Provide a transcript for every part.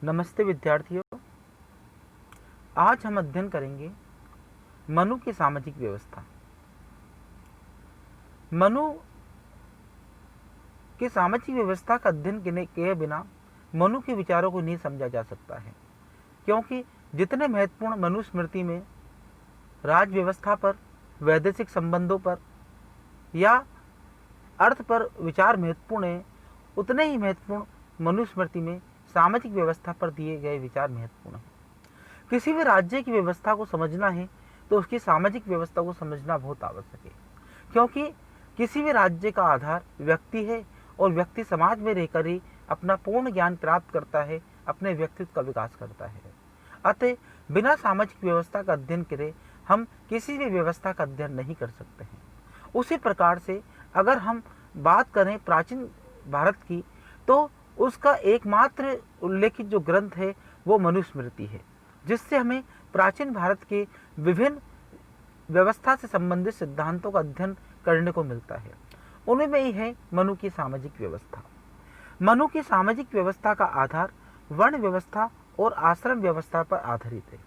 नमस्ते विद्यार्थियों। आज हम अध्ययन करेंगे मनु की सामाजिक व्यवस्था। मनु की सामाजिक व्यवस्था का अध्ययन किए बिना मनु के विचारों को नहीं समझा जा सकता है, क्योंकि जितने महत्वपूर्ण मनुस्मृति में राज व्यवस्था पर, वैदेशिक संबंधों पर या अर्थ पर विचार महत्वपूर्ण है, उतने ही महत्वपूर्ण मनुस्मृति में सामाजिक व्यवस्था पर दिए गए विचार महत्वपूर्ण हैं। किसी भी राज्य की व्यवस्था को समझना है तो उसकी सामाजिक व्यवस्था को समझना बहुत आवश्यक है, क्योंकि किसी भी राज्य का आधार व्यक्ति है और व्यक्ति समाज में रहकर ही अपना पूर्ण ज्ञान प्राप्त करता है, अपने व्यक्तित्व का विकास करता है। अतः बिना सामाजिक व्यवस्था का अध्ययन करे हम किसी भी व्यवस्था का अध्ययन नहीं कर सकते हैं। उसी प्रकार से अगर हम बात करें प्राचीन भारत की, तो उसका एकमात्र उल्लेखित जो ग्रंथ है वो मनुस्मृति है, जिससे हमें प्राचीन भारत के विभिन्न व्यवस्था से संबंधित सिद्धांतों का अध्ययन करने को मिलता है। उनमें ही है मनु की सामाजिक व्यवस्था। मनु की सामाजिक व्यवस्था का आधार वर्ण व्यवस्था और आश्रम व्यवस्था पर आधारित है।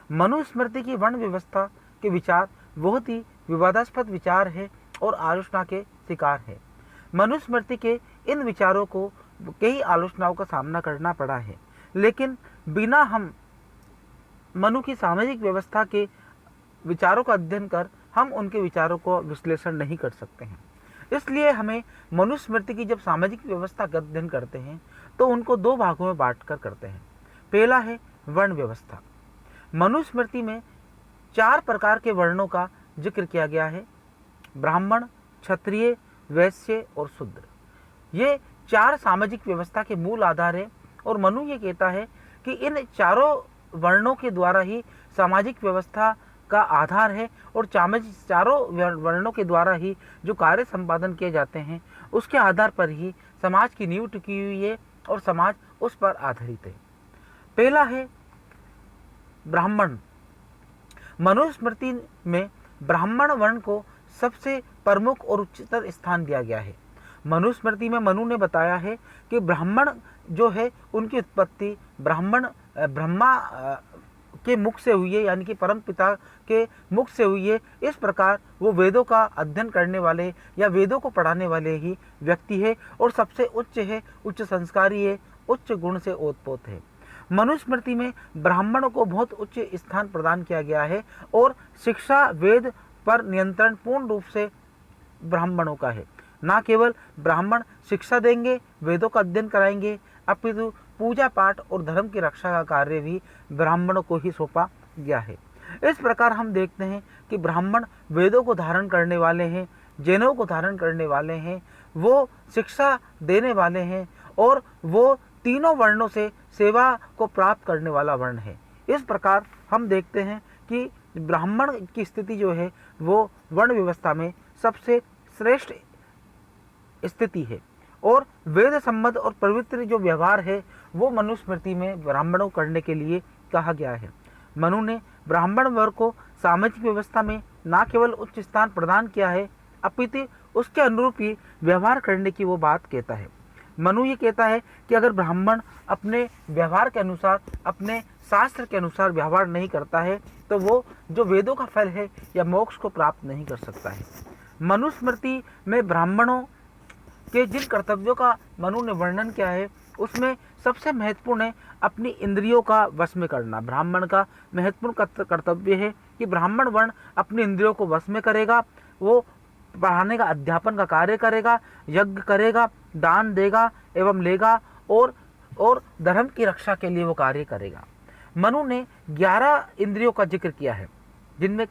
मनुस्मृति की वर्ण व्यवस्था के विचार बहुत ही विवादास्पद विचार है और आलोचना के शिकार है। मनुस्मृति के इन विचारों को कई आलोचनाओं का सामना करना पड़ा है, लेकिन बिना हम मनु की सामाजिक व्यवस्था के विचारों का अध्ययन कर हम उनके विचारों को विश्लेषण नहीं कर सकते हैं। इसलिए हमें मनुस्मृति की जब सामाजिक व्यवस्था का अध्ययन करते हैं तो उनको दो भागों में बांटकर करते हैं। पहला है वर्ण व्यवस्था। मनुस्मृति में 4 प्रकार के वर्णों का जिक्र किया गया है: ब्राह्मण, क्षत्रिय, वैश्य और शूद्र। ये 4 सामाजिक व्यवस्था के मूल आधार है और मनु ये कहता है कि इन चारों वर्णों के द्वारा ही सामाजिक व्यवस्था का आधार है और चारों वर्णों के द्वारा ही जो कार्य संपादन किए जाते हैं उसके आधार पर ही समाज की नींव टिकी हुई है और समाज उस पर आधारित है। पहला है ब्राह्मण। मनुस्मृति में ब्राह्मण वर्ण को सबसे प्रमुख और उच्चतर स्थान दिया गया है। मनुस्मृति में मनु ने बताया है कि ब्राह्मण जो है उनकी उत्पत्ति ब्रह्मा के मुख से हुई है, यानी कि परम पिता के मुख से हुई है। इस प्रकार वो वेदों का अध्ययन करने वाले या वेदों को पढ़ाने वाले ही व्यक्ति है और सबसे उच्च है, उच्च संस्कारी है, उच्च गुण से ओतप्रोत है। मनुस्मृति में ब्राह्मणों को बहुत उच्च स्थान प्रदान किया गया है और शिक्षा वेद पर नियंत्रण पूर्ण रूप से ब्राह्मणों का है। ना केवल ब्राह्मण शिक्षा देंगे, वेदों का अध्ययन कराएंगे, अपितु पूजा पाठ और धर्म की रक्षा का कार्य भी ब्राह्मणों को ही सौंपा गया है। इस प्रकार हम देखते हैं कि ब्राह्मण वेदों को धारण करने वाले हैं, जैनों को धारण करने वाले हैं, वो शिक्षा देने वाले हैं और वो तीनों वर्णों से सेवा को प्राप्त करने वाला वर्ण है। इस प्रकार हम देखते हैं कि ब्राह्मण की स्थिति जो है वो वर्ण व्यवस्था में सबसे श्रेष्ठ स्थिति है और वेद सम्मत और पवित्र जो व्यवहार है वो मनुस्मृति में ब्राह्मणों करने के लिए कहा गया है। मनु ने ब्राह्मण वर्ग को सामाजिक व्यवस्था में न केवल उच्च स्थान प्रदान किया है, अपितु उसके अनुरूप ही व्यवहार करने की वो बात कहता है। मनु ये कहता है कि अगर ब्राह्मण अपने व्यवहार के अनुसार, अपने शास्त्र के अनुसार व्यवहार नहीं करता है तो वो जो वेदों का फल है या मोक्ष को प्राप्त नहीं कर सकता है। मनुस्मृति में ब्राह्मणों के जिन कर्तव्यों का मनु ने वर्णन किया है उसमें सबसे महत्वपूर्ण है अपनी इंद्रियों का वश में करना। ब्राह्मण का महत्वपूर्ण कर्तव्य है कि ब्राह्मण वर्ण अपनी इंद्रियों को वश में करेगा, वो पढ़ाने का, अध्यापन का कार्य करेगा, यज्ञ करेगा, दान देगा एवं लेगा और धर्म की रक्षा के लिए वो कार्य करेगा। मनु ने 11 इंद्रियों का जिक्र किया है, जिनमें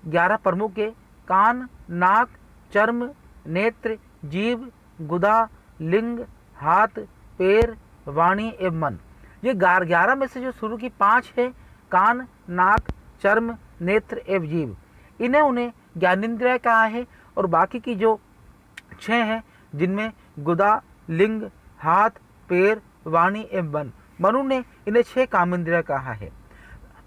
11 प्रमुख है: कान, नाक, चर्म, नेत्र, जीभ, गुदा, लिंग, हाथ, पैर, वाणी एवं मन। ये 11 में से जो शुरू की 5 है, कान, नाक, चर्म, नेत्र एवं जीभ, इन्हें उन्हें ज्ञानेंद्रिय कहा है और बाकी की जो 6 हैं जिनमें गुदा, लिंग, हाथ, पैर, वाणी एवं मन, मनु ने इन्हें 6 कामेंद्रिय कहा है।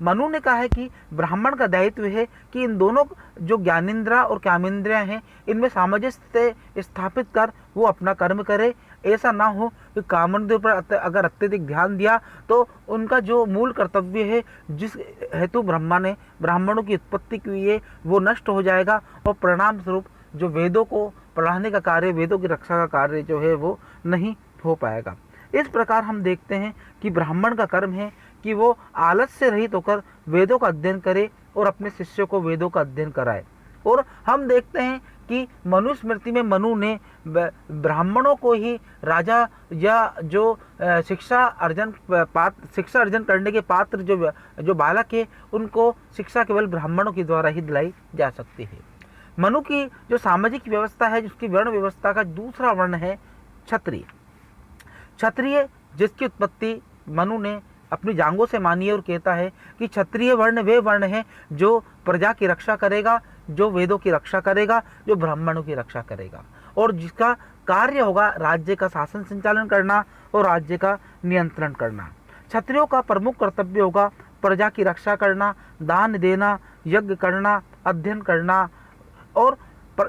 मनु ने कहा है कि ब्राह्मण का दायित्व है कि इन दोनों जो ज्ञानेंद्रिय और कामेंद्रिय हैं इनमें सामंजस्य स्थापित कर वो अपना कर्म करे, ऐसा ना हो कि कामोन्नति पर अगर अत्यधिक ध्यान दिया तो उनका जो मूल कर्तव्य है, जिस हेतु ब्राह्मणों की उत्पत्ति की है, वो नष्ट हो जाएगा और परिणाम स्वरूप जो वेदों को पढ़ाने का कार्य, वेदों की रक्षा का कार्य जो है वो नहीं हो पाएगा। इस प्रकार हम देखते हैं कि ब्राह्मण का कर्म है कि वो आलस से रहित होकर वेदों का अध्ययन करे और अपने शिष्यों को वेदों का अध्ययन कराए। और हम देखते हैं कि मनुस्मृति में मनु ने ब्राह्मणों को ही राजा या जो शिक्षा अर्जन करने के पात्र जो बालक है, उनको शिक्षा केवल ब्राह्मणों के द्वारा ही दिलाई जा सकती है। मनु की जो सामाजिक व्यवस्था है, जिसकी वर्ण व्यवस्था का दूसरा वर्ण है क्षत्रिय। क्षत्रिय जिसकी उत्पत्ति मनु ने अपनी जांघों से मानी है और कहता है कि क्षत्रिय वर्ण वे वर्ण है जो प्रजा की रक्षा करेगा, जो वेदों की रक्षा करेगा, जो ब्राह्मणों की रक्षा करेगा, और जिसका कार्य होगा राज्य का शासन संचालन करना और राज्य का नियंत्रण करना। क्षत्रियों का प्रमुख कर्तव्य होगा प्रजा की रक्षा करना, दान देना, यज्ञ करना, अध्ययन करना, और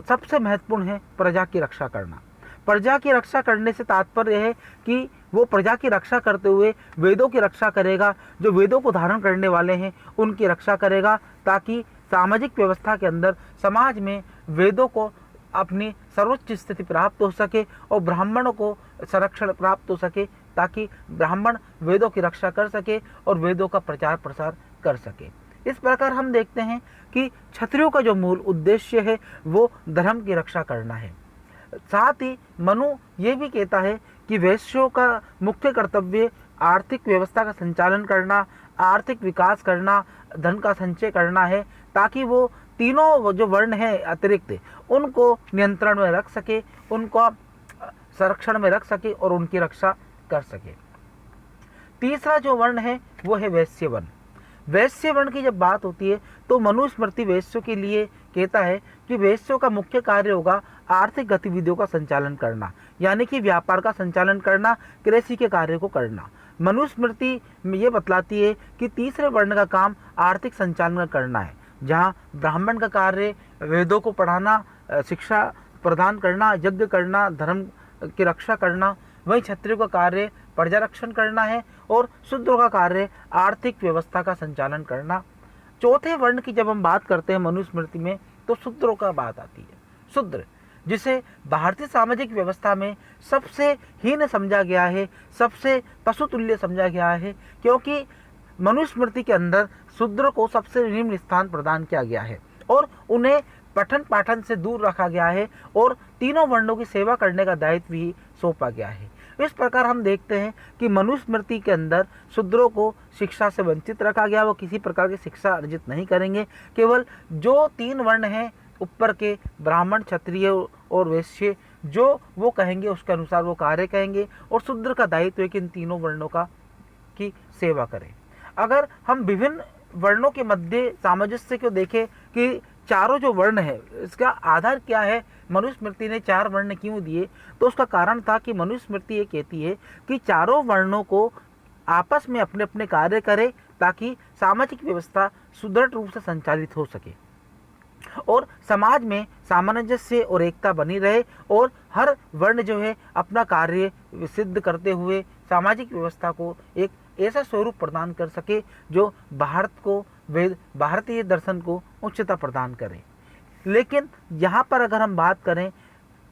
सबसे महत्वपूर्ण है प्रजा की रक्षा करना। प्रजा की रक्षा करने से तात्पर्य है कि वो प्रजा की रक्षा करते हुए वेदों की रक्षा करेगा, जो वेदों को धारण करने वाले हैं उनकी रक्षा करेगा, ताकि सामाजिक व्यवस्था के अंदर समाज में वेदों को अपनी सर्वोच्च स्थिति प्राप्त हो सके और ब्राह्मणों को संरक्षण प्राप्त हो सके, ताकि ब्राह्मण वेदों की रक्षा कर सके और वेदों का प्रचार प्रसार कर सके। इस प्रकार हम देखते हैं कि क्षत्रियों का जो मूल उद्देश्य है वो धर्म की रक्षा करना है। साथ ही मनु ये भी कहता है कि वैश्यों का मुख्य कर्तव्य आर्थिक व्यवस्था का संचालन करना, आर्थिक विकास करना, धन का संचय करना है, ताकि वो तीनों जो वर्ण हैं अतिरिक्त उनको नियंत्रण में रख सके, उनको संरक्षण में रख सके और उनकी रक्षा कर सके। तीसरा जो वर्ण है वो है वैश्य वर्ण। वैश्य वर्ण की जब बात होती है तो मनुस्मृति वैश्यों के लिए कहता है कि वैश्यों का मुख्य कार्य होगा आर्थिक गतिविधियों का संचालन करना, यानी कि व्यापार का संचालन करना, कृषि के कार्य को करना। मनुस्मृति में ये बतलाती है कि तीसरे वर्ण का काम आर्थिक संचालन करना है, जहाँ ब्राह्मण का कार्य वेदों को पढ़ाना, शिक्षा प्रदान करना, यज्ञ करना, धर्म की रक्षा करना, वहीं क्षत्रिय का कार्य प्रजा रक्षण करना है और शूद्रों का कार्य आर्थिक व्यवस्था का संचालन करना। चौथे वर्ण की जब हम बात करते हैं मनुस्मृति में तो शूद्रों का बात आती है। शूद्र जिसे भारतीय सामाजिक व्यवस्था में सबसे हीन समझा गया है, सबसे पशुतुल्य समझा गया है, क्योंकि मनुस्मृति के अंदर शूद्र को सबसे निम्न स्थान प्रदान किया गया है और उन्हें पठन पाठन से दूर रखा गया है और तीनों वर्णों की सेवा करने का दायित्व भी सौंपा गया है। इस प्रकार हम देखते हैं कि मनुस्मृति के अंदर शूद्रों को शिक्षा से वंचित रखा गया, वो किसी प्रकार की शिक्षा अर्जित नहीं करेंगे। केवल जो तीन वर्ण हैं ऊपर के ब्राह्मण, क्षत्रिय और वैश्य, जो वो कहेंगे उसके अनुसार वो कार्य कहेंगे और शूद्र का दायित्व है कि इन तीनों वर्णों की सेवा करें। अगर हम विभिन्न वर्णों के मध्य सामंजस्य को देखें कि चारों जो वर्ण है इसका आधार क्या है, मनुस्मृति ने चार वर्ण क्यों दिए, तो उसका कारण था कि मनुस्मृति ये कहती है कि चारों वर्णों को आपस में अपने अपने कार्य करे ताकि सामाजिक व्यवस्था सुदृढ़ रूप से संचालित हो सके और समाज में सामंजस्य और एकता बनी रहे और हर वर्ण जो है अपना कार्य सिद्ध करते हुए सामाजिक व्यवस्था को एक ऐसा स्वरूप प्रदान कर सके जो भारतीय दर्शन को उच्चता प्रदान करे। लेकिन यहाँ पर अगर हम बात करें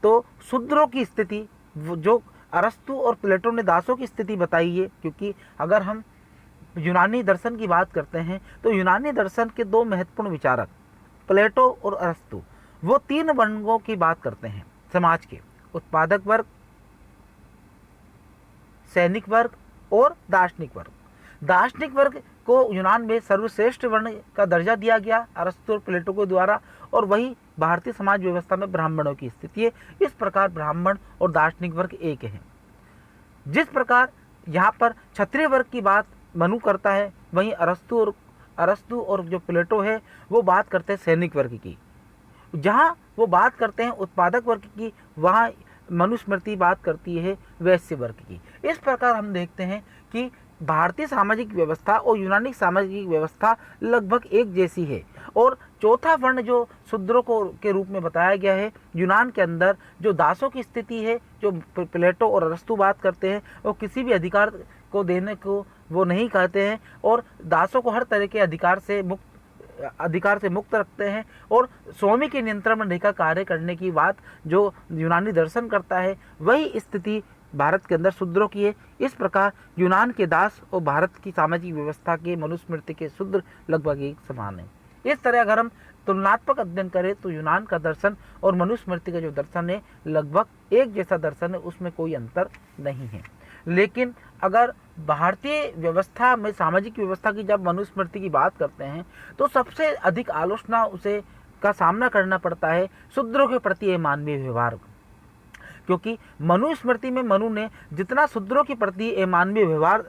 तो शूद्रों की स्थिति, जो अरस्तु और प्लेटो ने दासों की स्थिति बताई है, क्योंकि अगर हम यूनानी दर्शन की बात करते हैं तो यूनानी दर्शन के दो महत्वपूर्ण विचारक प्लेटो और अरस्तु वो तीन वर्गों की बात करते हैं समाज के, उत्पादक वर्ग, सैनिक वर्ग और दार्शनिक वर्ग। दार्शनिक वर्ग को यूनान में सर्वश्रेष्ठ वर्ण का दर्जा दिया गया अरस्तु और प्लेटो के द्वारा, और वही भारतीय समाज व्यवस्था में ब्राह्मणों की स्थिति है। इस प्रकार ब्राह्मण और दार्शनिक वर्ग एक हैं। जिस प्रकार यहाँ पर क्षत्रिय वर्ग की बात मनु करता है, वहीं अरस्तु और जो प्लेटो है वो बात करते हैं सैनिक वर्ग की। जहाँ वो बात करते हैं उत्पादक वर्ग की, वहाँ मनुस्मृति बात करती है वैश्य वर्ग की। इस प्रकार हम देखते हैं कि भारतीय सामाजिक व्यवस्था और यूनानी सामाजिक व्यवस्था लगभग एक जैसी है और चौथा वर्ण जो शूद्रों को के रूप में बताया गया है यूनान के अंदर, जो दासों की स्थिति है, जो प्लेटो और अरस्तु बात करते हैं, वो किसी भी अधिकार को देने को वो नहीं कहते हैं और दासों को हर तरह के अधिकार से मुक्त रखते हैं और स्वामी के नियंत्रण में रहकर कार्य करने की बात जो यूनानी दर्शन करता है, वही स्थिति भारत के अंदर शूद्रों की है। इस प्रकार यूनान के दास और भारत की सामाजिक व्यवस्था के मनुस्मृति के शूद्र लगभग एक समान है। इस तरह अगर हम तुलनात्मक अध्ययन करें तो यूनान का दर्शन और मनुस्मृति का जो दर्शन है लगभग एक जैसा दर्शन है, उसमें कोई अंतर नहीं है। लेकिन अगर भारतीय व्यवस्था में सामाजिक व्यवस्था की जब मनुस्मृति की बात करते हैं तो सबसे अधिक आलोचना उसे का सामना करना पड़ता है शूद्रों के प्रति मानवीय व्यवहार, क्योंकि मनुस्मृति में मनु ने जितना शूद्रों के प्रति मानवीय व्यवहार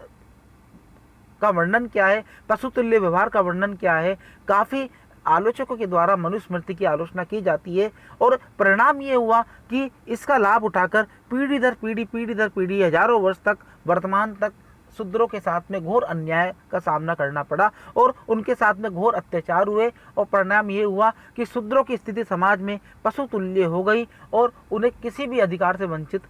का वर्णन किया है, पशुतुल्य व्यवहार का वर्णन किया है, काफ़ी आलोचकों के द्वारा मनुस्मृति की आलोचना की जाती है और परिणाम ये हुआ कि इसका लाभ उठाकर पीढ़ी दर पीढ़ी हजारों वर्ष तक वर्तमान तक शूद्रों के साथ में घोर अन्याय का सामना करना पड़ा और उनके साथ में घोर अत्याचार हुए और परिणाम ये हुआ कि शूद्रों की स्थिति समाज में पशु तुल्य हो गई और उन्हें किसी भी अधिकार से वंचित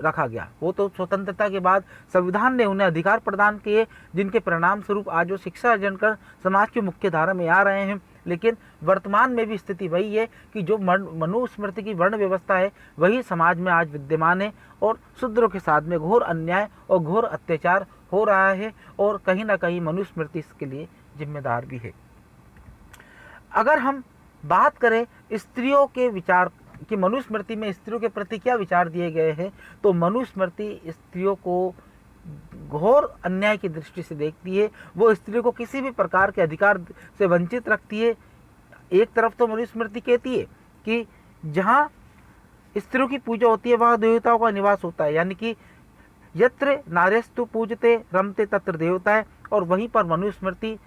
रखा गया। वो तो स्वतंत्रता के बाद संविधान ने उन्हें अधिकार प्रदान किए, जिनके परिणाम स्वरूप आज वो शिक्षा अर्जन कर समाज की मुख्य धारा में आ रहे हैं। लेकिन वर्तमान में भी स्थिति वही है कि जो मनुस्मृति की वर्ण व्यवस्था है वही समाज में आज विद्यमान है और शूद्रों के साथ में घोर अन्याय और घोर अत्याचार हो रहा है और कहीं ना कहीं मनुस्मृति इसके लिए जिम्मेदार भी है। अगर हम बात करें स्त्रियों के विचार कि मनुस्मृति में स्त्रियों के प्रति क्या विचार दिए गए हैं, तो मनुस्मृति स्त्रियों को घोर अन्याय की दृष्टि से देखती है। वो स्त्री को किसी भी प्रकार के अधिकार से वंचित रखती है। एक तरफ तो मनुस्मृति कहती है कि जहाँ स्त्रियों की पूजा होती है वहाँ देवताओं का निवास होता है, यानी कि यत्र नार्यस्तु पूजते रमते तत्र देवता है, और वहीं पर मनुस्मृति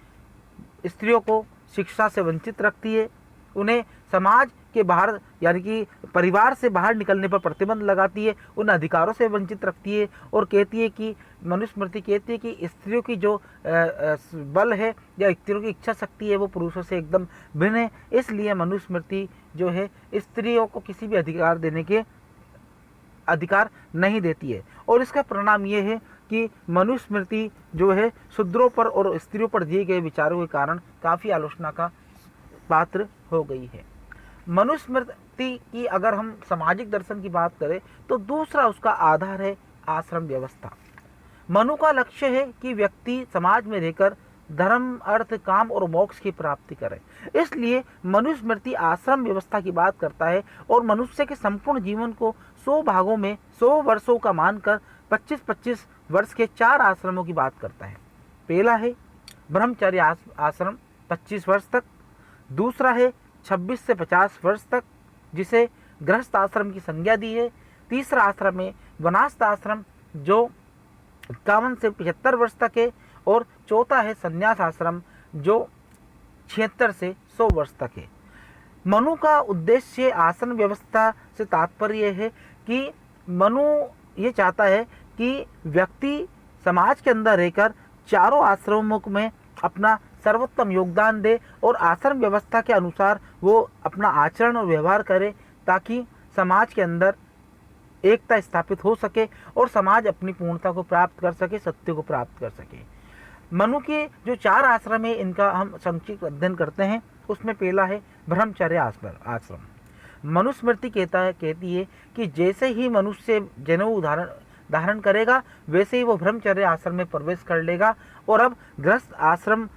स्त्रियों को शिक्षा से वंचित रखती है, उन्हें समाज के बाहर यानी कि परिवार से बाहर निकलने पर प्रतिबंध लगाती है, उन अधिकारों से वंचित रखती है और कहती है कि मनुस्मृति कहती है कि स्त्रियों की जो बल है या स्त्रियों की इच्छा शक्ति है वो पुरुषों से एकदम भिन्न है। इसलिए मनुस्मृति जो है स्त्रियों को किसी भी अधिकार देने के अधिकार नहीं देती है और इसका परिणाम ये है कि मनुस्मृति जो है शूद्रों पर और स्त्रियों पर दिए गए विचारों के कारण काफ़ी आलोचना का पात्र हो गई है। मनुस्मृति की अगर हम सामाजिक दर्शन की बात करें तो दूसरा उसका आधार है आश्रम व्यवस्था। मनु का लक्ष्य है कि व्यक्ति समाज में रहकर धर्म, अर्थ, काम और मोक्ष की प्राप्ति करे। इसलिए मनुस्मृति आश्रम व्यवस्था की बात करता है और मनुष्य के संपूर्ण जीवन को 100 भागों में 100 वर्षों का मानकर 25-25 वर्ष के 4 आश्रमों की बात करता है। पहला है ब्रह्मचर्य आश्रम 25 वर्ष तक, दूसरा है 26 से 50 वर्ष तक जिसे गृहस्थ आश्रम की संज्ञा दी है, तीसरा आश्रम है वनास्थ आश्रम जो 51 से 75 वर्ष तक है, और चौथा है संन्यास आश्रम जो 76 से 100 वर्ष तक है। मनु का उद्देश्य आश्रम व्यवस्था से तात्पर्य है कि मनु ये चाहता है कि व्यक्ति समाज के अंदर रहकर चारों आश्रमों में अपना सर्वोत्तम योगदान दे और आश्रम व्यवस्था के अनुसार वो अपना आचरण और व्यवहार करे ताकि समाज के अंदर एकता स्थापित हो सके और समाज अपनी पूर्णता को प्राप्त कर सके, सत्य को प्राप्त कर सके। मनु के जो 4 आश्रम है इनका हम संक्षिप्त अध्ययन करते हैं। उसमें पहला है ब्रह्मचर्य आश्रम। मनुस्मृति कहती है कि जैसे ही मनुष्य जनेऊ धारण करेगा वैसे ही वो ब्रह्मचर्य आश्रम में प्रवेश कर लेगा और अब गृहस्थ आश्रम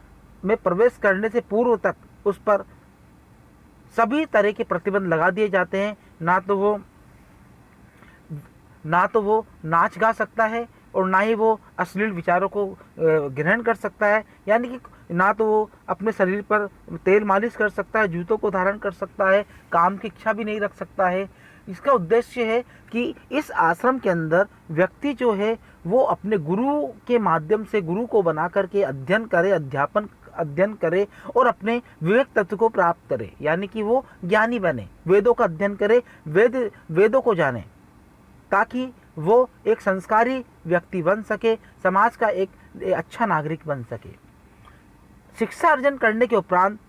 में प्रवेश करने से पूर्व तक उस पर सभी तरह के प्रतिबंध लगा दिए जाते हैं। ना तो वो नाच गा सकता है और ना ही वो अश्लील विचारों को ग्रहण कर सकता है, यानी कि ना तो वो अपने शरीर पर तेल मालिश कर सकता है, जूतों को धारण कर सकता है, काम की इच्छा भी नहीं रख सकता है। इसका उद्देश्य है कि इस आश्रम के अंदर व्यक्ति जो है वो अपने गुरु के माध्यम से गुरु को बना करके अध्ययन करे और अपने विवेक तत्व को प्राप्त करे, यानी कि वो ज्ञानी बने, वेदों का अध्ययन करे, वेदों को जाने ताकि वो एक संस्कारी व्यक्ति बन सके, समाज का एक अच्छा नागरिक बन सके। शिक्षा अर्जन करने के उपरांत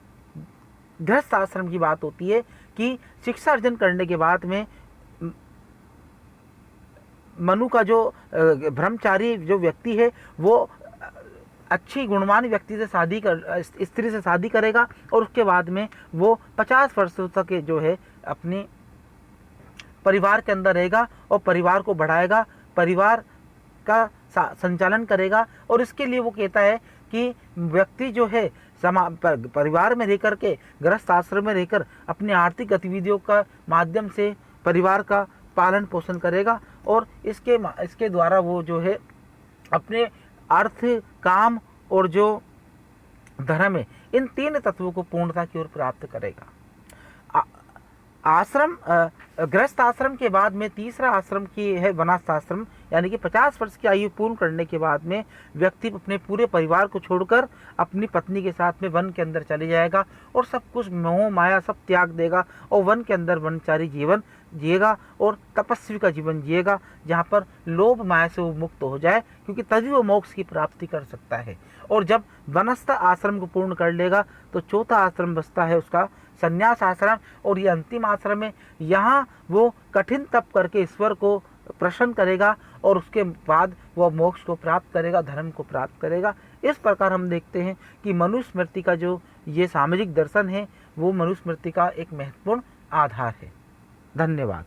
गृहस्थ आश्रम की बात होती है कि शिक्षा अर्जन करने के बाद में मनु का जो ब्रह्मचारी जो व्यक्ति है वो अच्छी गुणवान व्यक्ति से स्त्री से शादी करेगा और उसके बाद में वो 50 वर्षों तक जो है अपने परिवार के अंदर रहेगा और परिवार को बढ़ाएगा, परिवार का संचालन करेगा। और इसके लिए वो कहता है कि व्यक्ति जो है परिवार में रहकर के, गृहस्थ आश्रम में रहकर अपनी आर्थिक गतिविधियों का माध्यम से परिवार का पालन पोषण करेगा और इसके द्वारा वो जो है अपने अर्थ, काम और जो धर्म है, इन 3 तत्वों को पूर्णता की ओर प्राप्त करेगा। आश्रम गृहस्थ आश्रम के बाद में तीसरा आश्रम की है वनस्थ आश्रम, यानी कि 50 वर्ष की आयु पूर्ण करने के बाद में व्यक्ति अपने पूरे परिवार को छोड़कर अपनी पत्नी के साथ में वन के अंदर चले जाएगा और सब कुछ मोह माया सब त्याग देगा और वन के अंदर वनचारी जीवन जिएगा और तपस्वी का जीवन जिएगा, जहाँ पर लोभ माया से वो मुक्त हो जाए, क्योंकि तभी वो मोक्ष की प्राप्ति कर सकता है। और जब वनस्थ आश्रम को पूर्ण कर लेगा तो चौथा आश्रम बचता है उसका संन्यास आश्रम, और ये अंतिम आश्रम है। यहाँ वो कठिन तप करके ईश्वर को प्रसन्न करेगा और उसके बाद वह मोक्ष को प्राप्त करेगा, धर्म को प्राप्त करेगा। इस प्रकार हम देखते हैं कि मनुस्मृति का जो ये सामाजिक दर्शन है वो मनुस्मृति का एक महत्वपूर्ण आधार है। धन्यवाद।